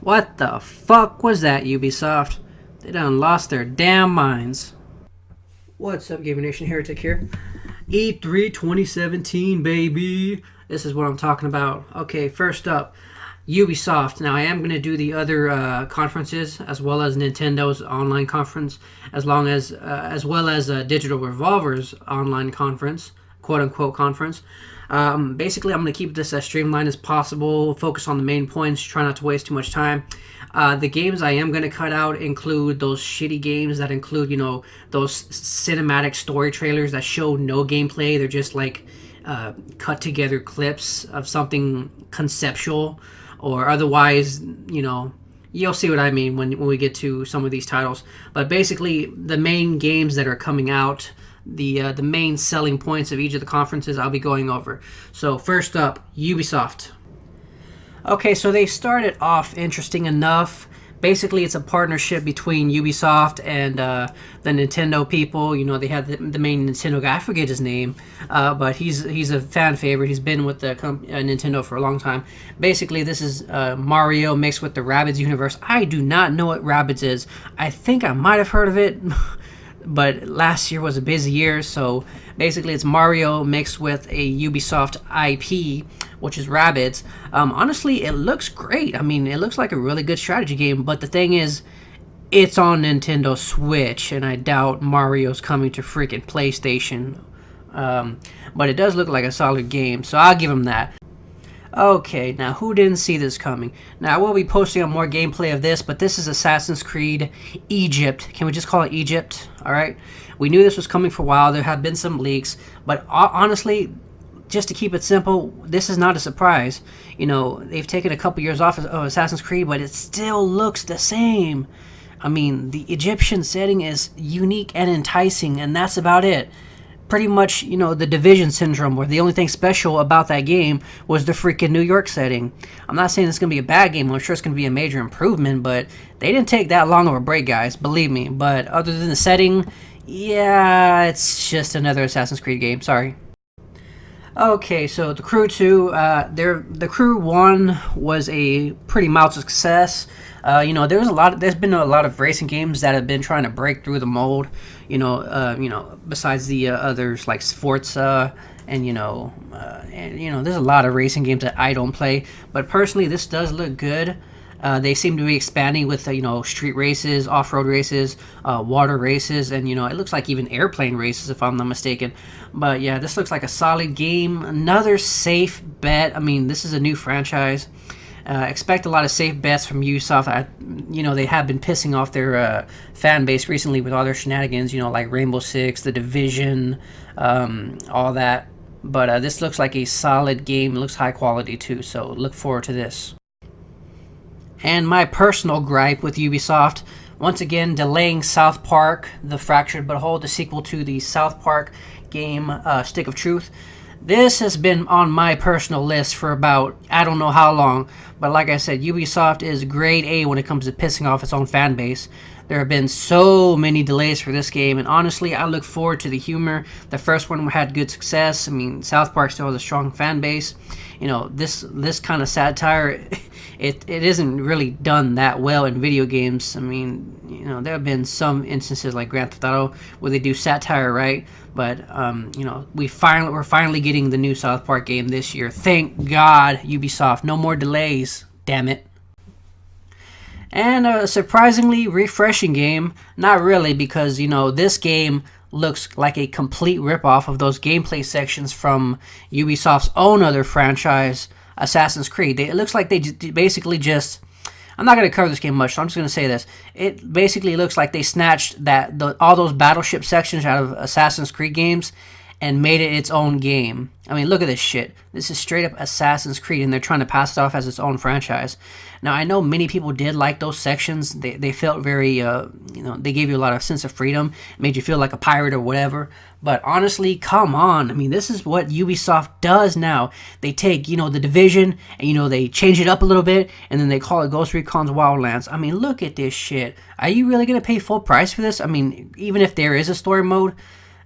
What the fuck was that, Ubisoft? They done lost their damn minds. What's up, Gaming Nation? Heretic here. E3 2017, baby. This is what I'm talking about. Okay, first up, Ubisoft. Now, I am going to do the other conferences as well as Nintendo's online conference, as well as Digital Revolver's online conference, quote-unquote conference. Basically, I'm going to keep this as streamlined as possible, focus on the main points, try not to waste too much time. The games I am going to cut out include those shitty games that include, those cinematic story trailers that show no gameplay. They're just like cut together clips of something conceptual, or otherwise, you'll see what I mean when we get to some of these titles. But basically, the main games that are coming out, the main selling points of each of the conferences, I'll be going over. So first up, Ubisoft. Okay, so they started off interesting enough. Basically, it's a partnership between Ubisoft and the Nintendo people. They had the main Nintendo guy. I forget his name, but he's a fan favorite. He's been with the Nintendo for a long time. Basically, this is Mario mixed with the Rabbids universe. I do not know what Rabbids is. I think I might have heard of it, but last year was a busy year. So basically, it's Mario mixed with a Ubisoft IP, which is Rabbids. Honestly, it looks great. I mean, it looks like a really good strategy game, but the thing is, it's on Nintendo Switch, and I doubt Mario's coming to freaking PlayStation. But it does look like a solid game, so I'll give him that. Okay, now who didn't see this coming? Now, I will be posting on more gameplay of this, but this is Assassin's Creed Egypt. Can we just call it Egypt? Alright? We knew this was coming for a while. There have been some leaks, but honestly, just to keep it simple, this is not a surprise. They've taken a couple years off of Assassin's Creed, but it still looks the same. I mean, the Egyptian setting is unique and enticing, and that's about it. Pretty much, the Division syndrome, where the only thing special about that game was the freaking New York setting. I'm not saying it's going to be a bad game. I'm sure it's going to be a major improvement, but they didn't take that long of a break, guys. Believe me. But other than the setting, yeah, it's just another Assassin's Creed game. Sorry. Okay, so the Crew 2, the Crew 1 was a pretty mild success. There's been a lot of racing games that have been trying to break through the mold. Besides the others like Forza, and there's a lot of racing games that I don't play. But personally, this does look good. They seem to be expanding with street races, off-road races, water races, and it looks like even airplane races, if I'm not mistaken. But yeah, this looks like a solid game. Another safe bet. I mean, this is a new franchise. Expect a lot of safe bets from Ubisoft. They have been pissing off their fan base recently with all their shenanigans, like Rainbow Six, The Division, all that. But this looks like a solid game. It looks high quality too, so look forward to this. And my personal gripe with Ubisoft, once again, delaying South Park, The Fractured But Whole, the sequel to the South Park game, Stick of Truth. This has been on my personal list for about, I don't know how long, but like I said, Ubisoft is grade A when it comes to pissing off its own fan base. There have been so many delays for this game, and honestly, I look forward to the humor. The first one had good success. I mean, South Park still has a strong fan base. This kind of satire, it isn't really done that well in video games. I mean, there have been some instances like Grand Theft Auto where they do satire right, but we're finally getting the new South Park game this year. Thank God, Ubisoft. No more delays. Damn it. And a surprisingly refreshing game. Not really, because this game looks like a complete ripoff of those gameplay sections from Ubisoft's own other franchise, Assassin's Creed. It looks like they basically just... I'm not going to cover this game much, so I'm just going to say this. It basically looks like they snatched all those battleship sections out of Assassin's Creed games and made it its own game. I mean, look at this shit. This is straight up Assassin's Creed, and they're trying to pass it off as its own franchise. Now, I know many people did like those sections. They felt very, they gave you a lot of sense of freedom, made you feel like a pirate or whatever. But honestly, come on. I mean, this is what Ubisoft does now. They take, The Division, and, they change it up a little bit, and then they call it Ghost Recon's Wildlands. I mean, look at this shit. Are you really going to pay full price for this? I mean, even if there is a story mode,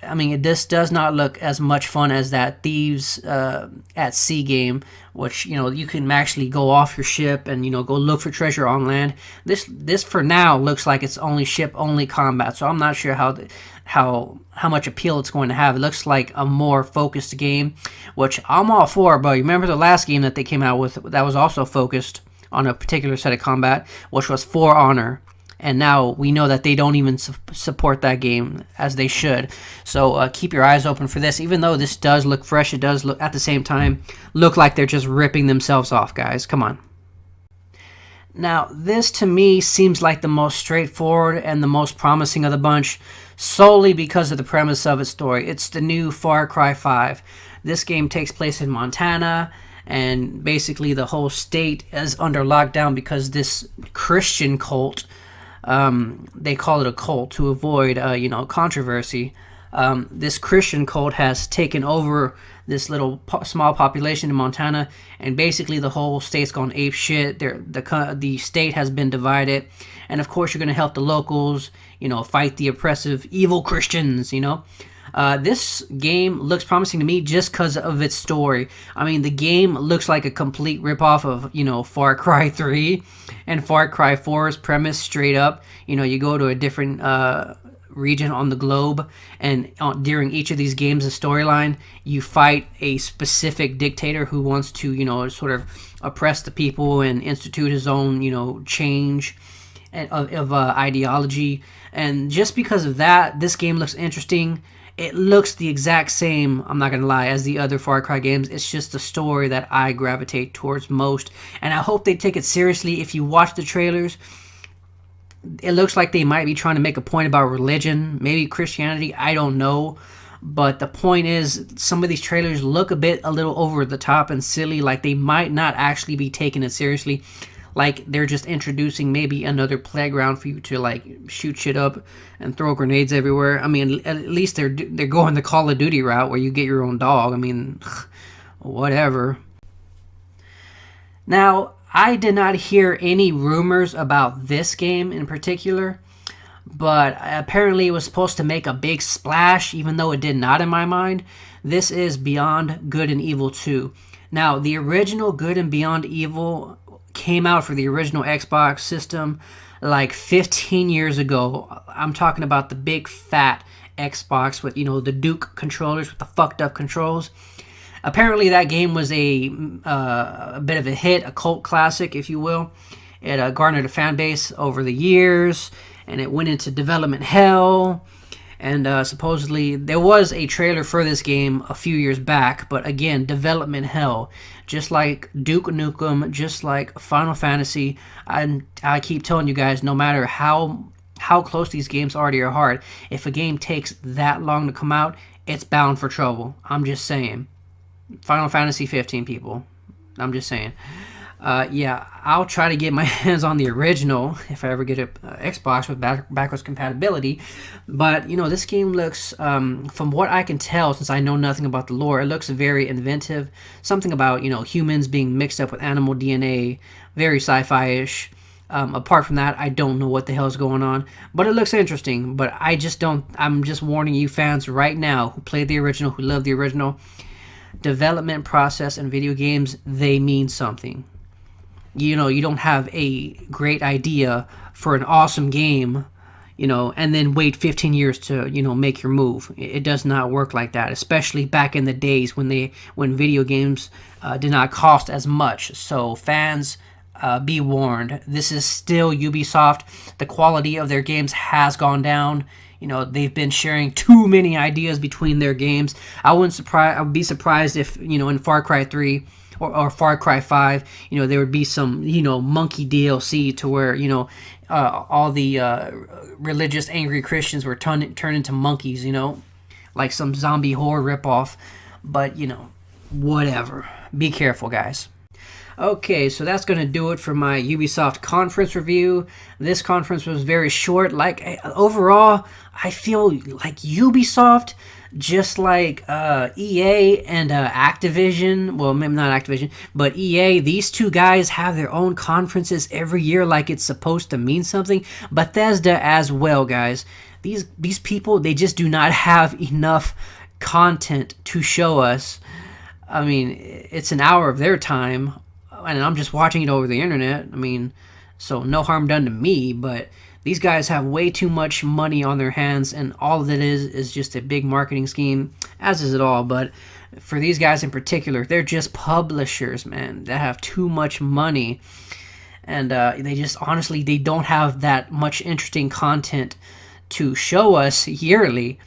I mean, this does not look as much fun as that Thieves at Sea game, which, you know, you can actually go off your ship and, you know, go look for treasure on land. This for now looks like it's only ship only combat, so I'm not sure how much appeal it's going to have. It looks like a more focused game, which I'm all for. But remember the last game that they came out with that was also focused on a particular set of combat, which was For Honor. And now we know that they don't even support that game as they should. So keep your eyes open for this. Even though this does look fresh, it does look at the same time look like they're just ripping themselves off, guys. Come on. Now, this to me seems like the most straightforward and the most promising of the bunch, solely because of the premise of its story. It's the new Far Cry 5. This game takes place in Montana, and basically the whole state is under lockdown because this Christian cult, they call it a cult to avoid, controversy. This Christian cult has taken over this little small population in Montana, and basically the whole state's gone ape shit. The state has been divided, and of course you're going to help the locals, fight the oppressive evil Christians. This game looks promising to me just because of its story. I mean, the game looks like a complete ripoff of, Far Cry 3 and Far Cry 4's premise straight up. You go to a different region on the globe, and during each of these games, the storyline, you fight a specific dictator who wants to, sort of oppress the people and institute his own, change of ideology. And just because of that, this game looks interesting. It looks the exact same, I'm not going to lie, as the other Far Cry games. It's just the story that I gravitate towards most. And I hope they take it seriously. If you watch the trailers, it looks like they might be trying to make a point about religion, maybe Christianity, I don't know. But the point is, some of these trailers look a little over the top and silly, like they might not actually be taking it seriously. Like they're just introducing maybe another playground for you to shoot shit up and throw grenades everywhere. I mean, at least they're going the Call of Duty route where you get your own dog. I mean, whatever. Now, I did not hear any rumors about this game in particular, but apparently it was supposed to make a big splash, even though it did not in my mind. This is Beyond Good and Evil 2. Now, the original Good and Beyond Evil came out for the original Xbox system like 15 years ago. I'm talking about the big fat Xbox with, the Duke controllers with the fucked up controls. Apparently that game was a bit of a hit, a cult classic, if you will. It garnered a fan base over the years, and it went into development hell. And supposedly there was a trailer for this game a few years back, but again, development hell. Just like Duke Nukem, just like Final Fantasy, I keep telling you guys, no matter how close these games are to your heart, if a game takes that long to come out, it's bound for trouble. I'm just saying. Final Fantasy 15, people. I'm just saying. I'll try to get my hands on the original if I ever get an Xbox with backwards compatibility. But, this game looks, from what I can tell, since I know nothing about the lore, it looks very inventive. Something about, humans being mixed up with animal DNA, very sci-fi-ish. Apart from that, I don't know what the hell's going on. But it looks interesting. But I'm just warning you fans right now who played the original, who love the original. Development process in video games, they mean something. You don't have a great idea for an awesome game, and then wait 15 years to, make your move. It does not work like that, especially back in the days when video games did not cost as much. So fans, be warned. This is still Ubisoft. The quality of their games has gone down. They've been sharing too many ideas between their games. I would be surprised if, in Far Cry 3 or Far Cry 5, there would be some, monkey DLC to where, all the religious angry Christians were turned into monkeys, like some zombie horror ripoff. But, whatever. Be careful, guys. Okay, so that's going to do it for my Ubisoft conference review. This conference was very short. Overall, I feel like Ubisoft, just like EA and Activision, well, maybe not Activision, but EA, these two guys have their own conferences every year like it's supposed to mean something. Bethesda as well, guys. these people, they just do not have enough content to show us. I mean, it's an hour of their time, and I'm just watching it over the internet. I mean, so no harm done to me, but these guys have way too much money on their hands, and all of it is just a big marketing scheme, as is it all. But for these guys in particular, they're just publishers, man, that have too much money. And they just, honestly, they don't have that much interesting content to show us yearly.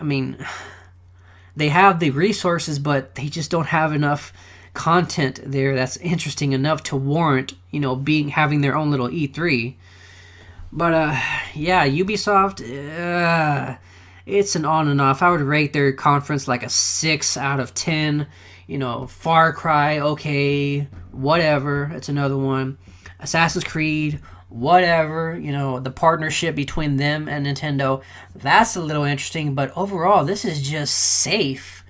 I mean, they have the resources, but they just don't have enough content there that's interesting enough to warrant, having their own little E3. But yeah, Ubisoft, it's an on and off. I would rate their conference like a 6 out of 10. Far Cry, okay, whatever. It's another one. Assassin's Creed, whatever. The partnership between them and Nintendo, that's a little interesting. But overall, this is just safe.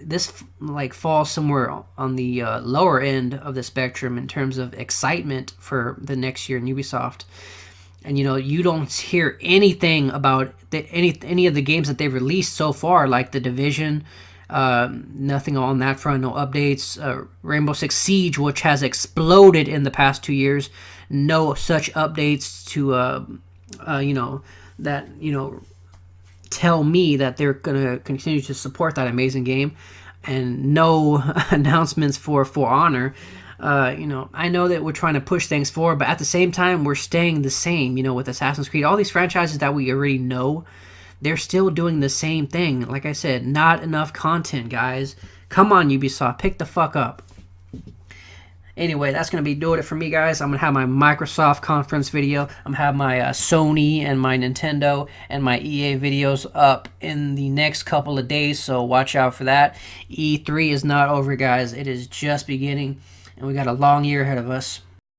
This falls somewhere on the lower end of the spectrum in terms of excitement for the next year in Ubisoft. And you don't hear anything about any of the games that they've released so far, like The Division. Nothing on that front, no updates. Rainbow Six Siege, which has exploded in the past 2 years, no such updates to tell me that they're gonna continue to support that amazing game, and no announcements for Honor. I know that we're trying to push things forward, but at the same time, we're staying the same. With Assassin's Creed, all these franchises that we already know, they're still doing the same thing. Like I said, not enough content, guys. Come on, Ubisoft, pick the fuck up. Anyway, that's going to be doing it for me, guys. I'm going to have my Microsoft conference video. I'm going to have my Sony and my Nintendo and my EA videos up in the next couple of days, so watch out for that. E3 is not over, guys. It is just beginning, and we got a long year ahead of us.